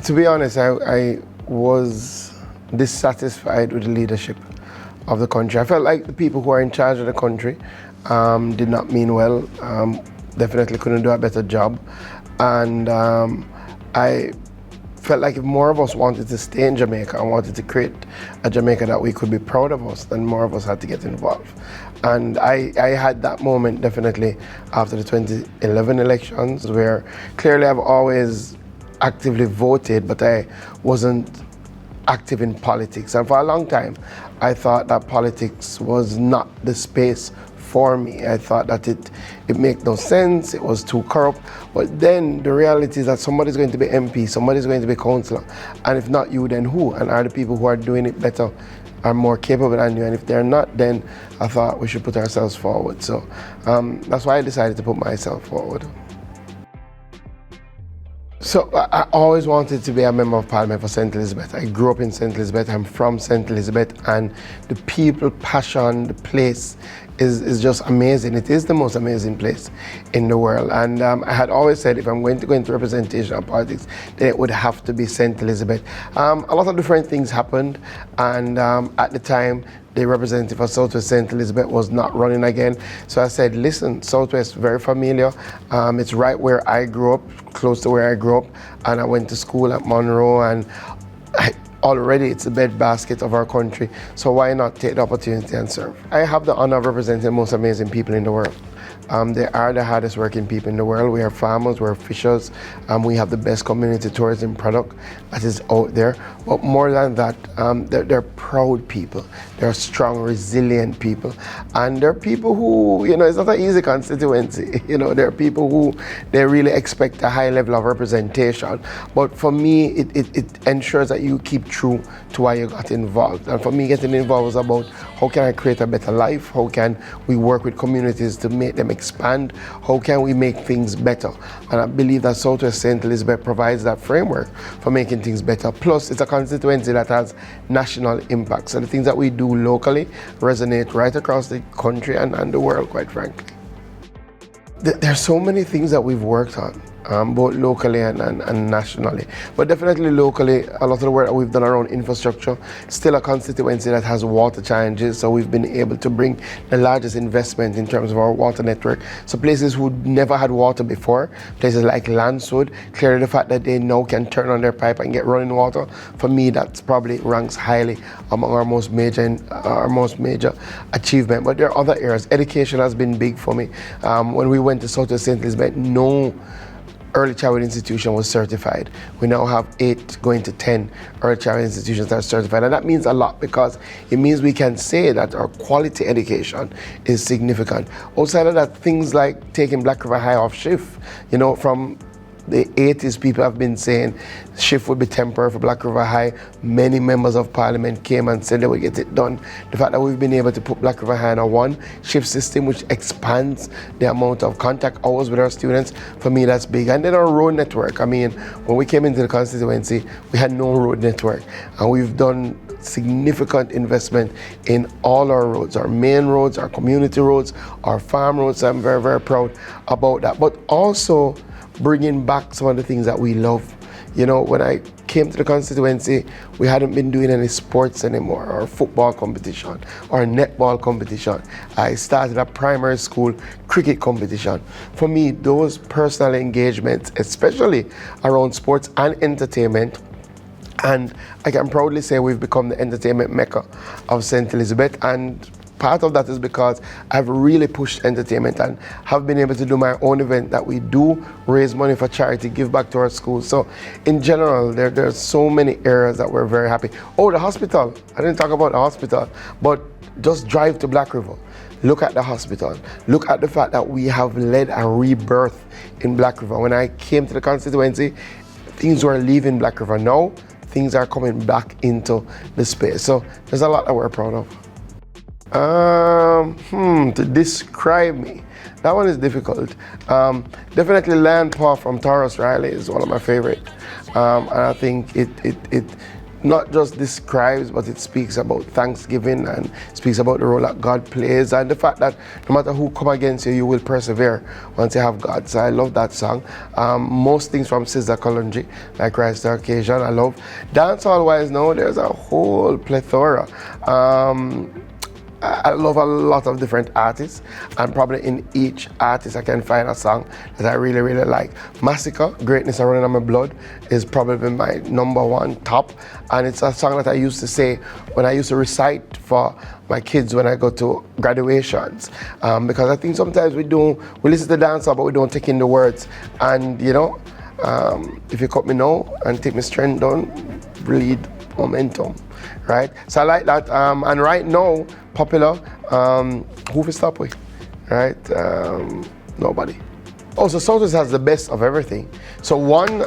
To be honest, I was dissatisfied with the leadership of the country. I felt like the people who are in charge of the country did not mean well, definitely couldn't do a better job. And I felt like if more of us wanted to stay in Jamaica and wanted to create a Jamaica that we could be proud of us, then more of us had to get involved. And I had that moment definitely after the 2011 elections, where clearly I've always actively voted, but I wasn't active in politics. And for a long time, I thought that politics was not the space for me. I thought that it made no sense, it was too corrupt. But then the reality is that somebody's going to be MP, somebody's going to be councillor. And if not you, then who? And are the people who are doing it better, are more capable than you? And if they're not, then I thought we should put ourselves forward. So that's why I decided to put myself forward. So I always wanted to be a member of parliament for St. Elizabeth. I grew up in St. Elizabeth, I'm from St. Elizabeth, and the people, passion, the place is just amazing. It is the most amazing place in the world. And I had always said if I'm going to go into representation of politics, then it would have to be St. Elizabeth. A lot of different things happened, and at the time, the representative for Southwest St. Elizabeth was not running again. So I said, listen, Southwest, very familiar. It's right where I grew up, close to where I grew up. And I went to school at Monroe, and already it's the breadbasket of our country. So why not take the opportunity and serve? I have the honor of representing the most amazing people in the world. They are the hardest working people in the world. We are farmers, we're fishers, we have the best community tourism product that is out there. But more than that, they're proud people. They're strong, resilient people. And they're people who, it's not an easy constituency. There are people who, they really expect a high level of representation. But for me, it ensures that you keep true to why you got involved. And for me, getting involved was about how can I create a better life? How can we work with communities to make them expand? How can we make things better? And I believe that Southwest St. Elizabeth provides that framework for making things better. Plus, it's a constituency that has national impact. So the things that we do locally resonate right across the country and the world, quite frankly. There's so many things that we've worked on, both locally and nationally. But definitely locally, a lot of the work that we've done around infrastructure, still a constituency that has water challenges, so we've been able to bring the largest investment in terms of our water network. So places who never had water before, places like Landswood, clearly the fact that they now can turn on their pipe and get running water, for me that's probably ranks highly among our most major achievement. But there are other areas. Education has been big for me. When we went to Southwest St. Elizabeth, no early childhood institution was certified. We now have 8 going to 10 early childhood institutions that are certified. And that means a lot, because it means we can say that our quality education is significant. Outside of that, things like taking Black River High off shift, from the 80s, people have been saying shift would be temporary for Black River High. Many members of parliament came and said they would get it done. The fact that we've been able to put Black River High on a one-shift system, which expands the amount of contact hours with our students, for me that's big. And then our road network. When we came into the constituency, we had no road network. And we've done significant investment in all our roads, our main roads, our community roads, our farm roads. I'm very, very proud about that. But also bringing back some of the things that we love. When I came to the constituency, we hadn't been doing any sports anymore, or football competition, or netball competition. I started a primary school cricket competition. For me, those personal engagements, especially around sports and entertainment, and I can proudly say we've become the entertainment mecca of St. Elizabeth, and part of that is because I've really pushed entertainment and have been able to do my own event that we do raise money for charity, give back to our schools. So in general, there's so many areas that we're very happy. Oh, the hospital. I didn't talk about the hospital, but just drive to Black River. Look at the hospital. Look at the fact that we have led a rebirth in Black River. When I came to the constituency, things were leaving Black River. Now, things are coming back into the space. So there's a lot that we're proud of. To describe me, that one is difficult. Definitely Land Paw from Taurus Riley is one of my favorite. And I think it not just describes, but it speaks about thanksgiving and speaks about the role that God plays and the fact that no matter who come against you, you will persevere once you have God. So I love that song. Most things from Sister Kalunji, like Christ the Occasion, I love. Dancehall wise now, there's a whole plethora. I love a lot of different artists, and probably in each artist I can find a song that I really, really like. Massacre, Greatness Are Running on My Blood, is probably my #1 top, and it's a song that I used to say when I used to recite for my kids when I go to graduations, because I think sometimes we listen to dance, but we don't take in the words, and you know, if you cut me now and take my strength down, bleed momentum, right? So I like that, and right now, popular, who we stop with, right? Nobody. Also, Southwest has the best of everything. So one,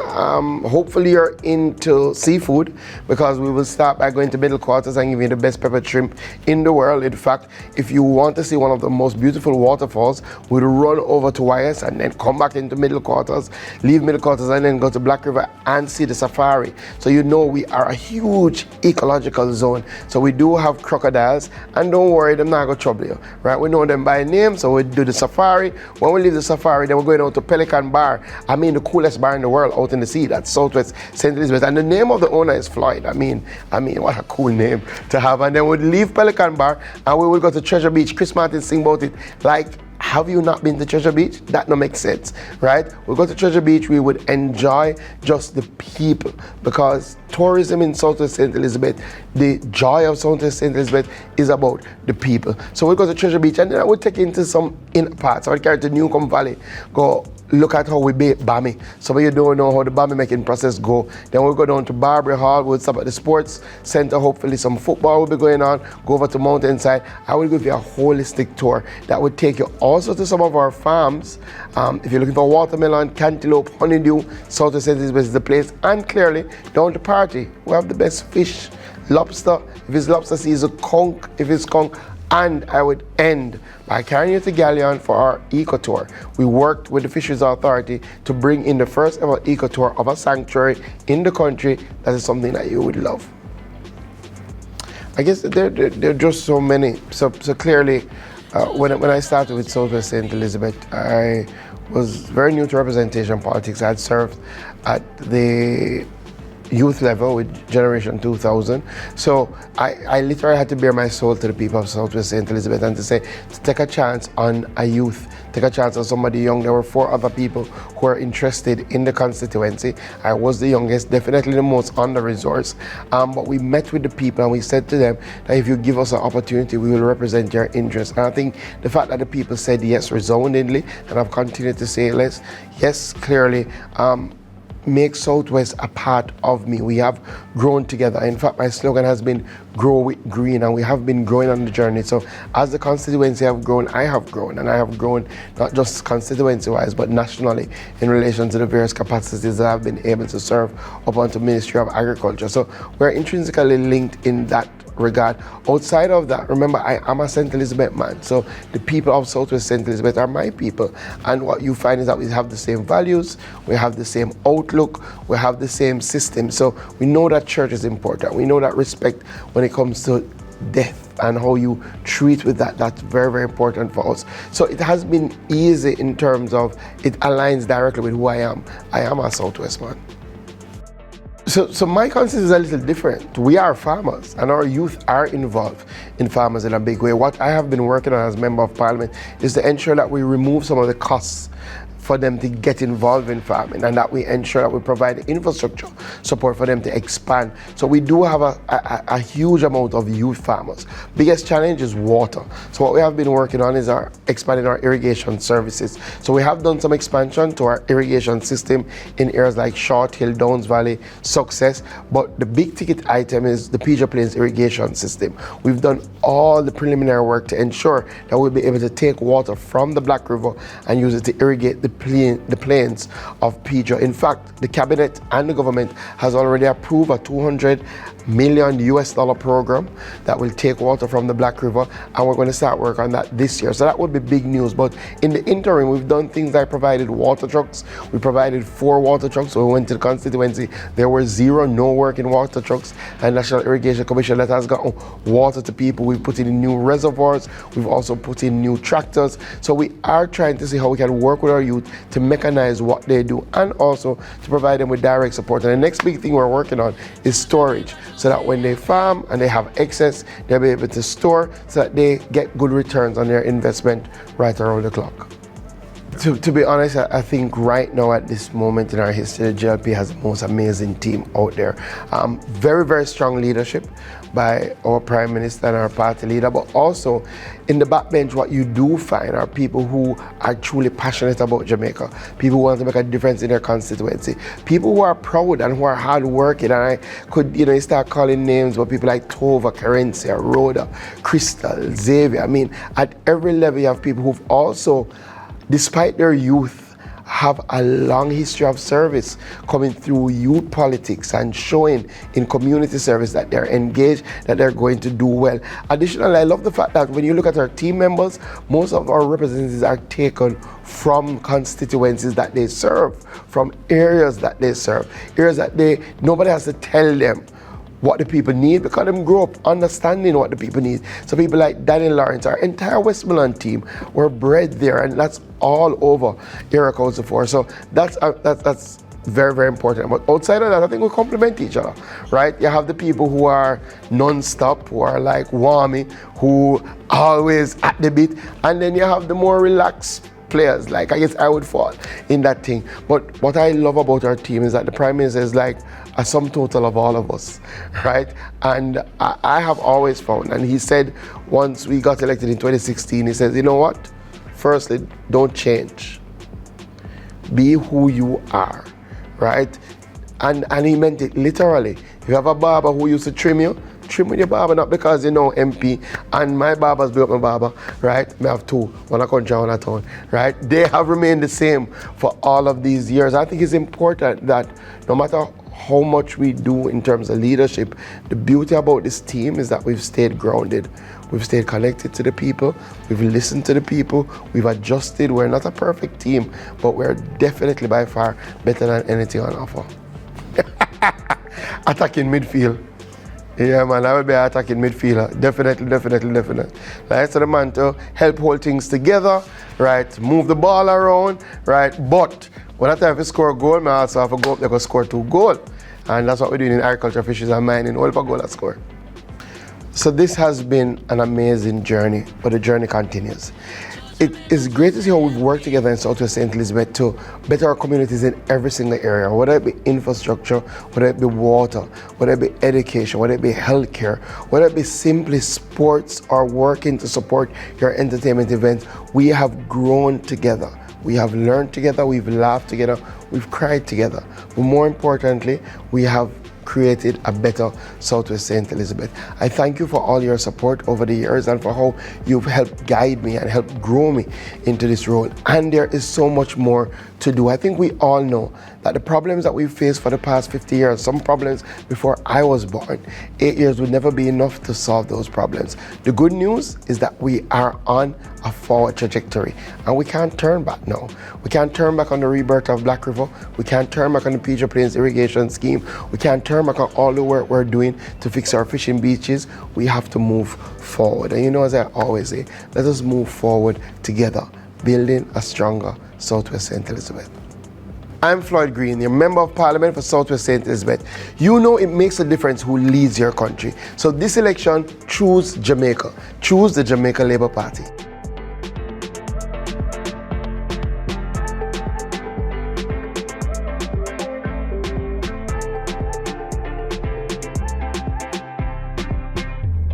hopefully you're into seafood, because we will start by going to middle quarters and give you the best pepper shrimp in the world. In fact, if you want to see one of the most beautiful waterfalls, we'll run over to YS and then come back into middle quarters, leave middle quarters and then go to Black River and see the safari. So you know we are a huge ecological zone. So we do have crocodiles, and don't worry, they're not gonna trouble you, right? We know them by name, so we do the safari. When we leave the safari, then we're going out to Pelican Bar. I mean, the coolest bar in the world out in the sea. That's Southwest St. Elizabeth. And the name of the owner is Floyd. I mean, what a cool name to have. And then we'd leave Pelican Bar and we would go to Treasure Beach. Chris Martin sing about it like, have you not been to Treasure Beach? That no makes sense, right? We go to Treasure Beach, we would enjoy just the people, because tourism in Southwest St. Elizabeth, the joy of Southwest St. Elizabeth is about the people. So we go to Treasure Beach, and then I would take you into some inner parts. I would carry to Newcomb Valley, go look at how we bake bami. Some of you don't know how the bami making process go. Then we'll go down to Barbary Hall, we'll stop at the sports center, hopefully some football will be going on, go over to Mountainside. I will give you a holistic tour that would take you also to some of our farms. If you're looking for watermelon, cantaloupe, honeydew, Southwest St. Elizabeth is the place. And clearly, down to Party, we have the best fish, lobster. If it's lobster season, conch, if it's conch. And I would end by carrying you to Galleon for our eco tour. We worked with the Fisheries Authority to bring in the first ever eco tour of a sanctuary in the country. That is something that you would love. I guess there are just so many. So clearly, when I started with Southwest St. Elizabeth, I was very new to representation politics. I had served at the youth level with Generation 2000. So I literally had to bare my soul to the people of Southwest St. Elizabeth and to say, to take a chance on a youth, take a chance on somebody young. There were 4 other people who were interested in the constituency. I was the youngest, definitely the most under-resourced. But we met with the people and we said to them that if you give us an opportunity, we will represent your interests. And I think the fact that the people said yes resoundingly, and I've continued to say yes clearly, make Southwest a part of me. We have grown together. In fact, my slogan has been grow with green, and we have been growing on the journey. So as the constituency have grown, I have grown, and I have grown not just constituency-wise, but nationally in relation to the various capacities that I've been able to serve up onto Ministry of Agriculture. So we're intrinsically linked in that regard. Outside of that, remember, I am a St. Elizabeth man, so the people of Southwest St. Elizabeth are my people, and what you find is that we have the same values, we have the same outlook, we have the same system. So we know that church is important, we know that respect when it comes to death and how you treat with that's very, very important for us. So it has been easy in terms of it aligns directly with who I am. I am a Southwest man. So my concept is a little different. We are farmers, and our youth are involved in farmers in a big way. What I have been working on as Member of Parliament is to ensure that we remove some of the costs for them to get involved in farming, and that we ensure that we provide infrastructure support for them to expand. So we do have a huge amount of youth farmers. Biggest challenge is water. So what we have been working on is expanding our irrigation services. So we have done some expansion to our irrigation system in areas like Short Hill, Downs Valley, Success, but the big ticket item is the PJ Plains irrigation system. We've done all the preliminary work to ensure that we'll be able to take water from the Black River and use it to irrigate the the plains of PJ. In fact, the cabinet and the government has already approved a $200 million program that will take water from the Black River, and we're going to start work on that this year. So that would be big news. But in the interim, we've done things like provided water trucks. We provided 4 water trucks. So we went to the constituency. There were 0, no working water trucks, and National Irrigation Commission that has gotten water to people. We've put in new reservoirs. We've also put in new tractors. So we are trying to see how we can work with our youth to mechanize what they do and also to provide them with direct support. And the next big thing we're working on is storage, so that when they farm and they have excess, they'll be able to store so that they get good returns on their investment right around the clock. To be honest, I think right now at this moment in our history, the GLP has the most amazing team out there. Very, very strong leadership by our Prime Minister and our party leader, but also in the backbench, what you do find are people who are truly passionate about Jamaica, people who want to make a difference in their constituency, people who are proud and who are hardworking. And I could, you start calling names, but people like Tova, Carencia, Rhoda, Crystal, Xavier. I mean, at every level you have people who've also, despite their youth, have a long history of service coming through youth politics and showing in community service that they're engaged, that they're going to do well. Additionally, I love the fact that when you look at our team members, most of our representatives are taken from constituencies that they serve, from areas that they serve, areas that nobody has to tell them what the people need, because them grow up understanding what the people need. So people like Danny Lawrence, our entire Westmoreland team, were bred there, and that's all over Area Council 4. So that's very, very important. But outside of that, I think we complement each other, right? You have the people who are non-stop, who are like Wami, who always at the beat, and then you have the more relaxed players, like I guess I would fall in that thing. But what I love about our team is that the Prime Minister is like a sum total of all of us, right? And I have always found, and he said once we got elected in 2016, he says, you know what? Firstly, don't change. Be who you are, right? And he meant it literally. If you have a barber who used to trim you, trim with your barber, not because you know MP, and my barber's built my barber, right? I have 2, one a country, one a town, right? They have remained the same for all of these years. I think it's important that no matter how much we do in terms of leadership, the beauty about this team is that we've stayed grounded. We've stayed connected to the people. We've listened to the people. We've adjusted. We're not a perfect team, but we're definitely by far better than anything on offer. Attacking midfield. Yeah, man, I will be attacking midfielder. Definitely. Like, so the man to help hold things together, right? Move the ball around, right? But when I time to score a goal, I also have to go up there to score 2 goals. And that's what we're doing in agriculture, fisheries, and mining. All for goal and score. So this has been an amazing journey, but the journey continues. It is great to see how we've worked together in Southwest St. Elizabeth to better our communities in every single area, whether it be infrastructure, whether it be water, whether it be education, whether it be healthcare, whether it be simply sports or working to support your entertainment events. We have grown together. We have learned together, we've laughed together, we've cried together. But more importantly, we have created a better Southwest St. Elizabeth. I thank you for all your support over the years and for how you've helped guide me and helped grow me into this role. And there is so much more to do. I think we all know that the problems that we've faced for the past 50 years, some problems before I was born, 8 years would never be enough to solve those problems. The good news is that we are on a forward trajectory and we can't turn back now. We can't turn back on the rebirth of Black River. We can't turn back on the PJ Plains irrigation scheme. We can't turn back on all the work we're doing to fix our fishing beaches. We have to move forward. And as I always say, let us move forward together, building a stronger Southwest St. Elizabeth. I'm Floyd Green, your Member of Parliament for Southwest St. Elizabeth. It makes a difference who leads your country. So this election, choose Jamaica. Choose the Jamaica Labour Party.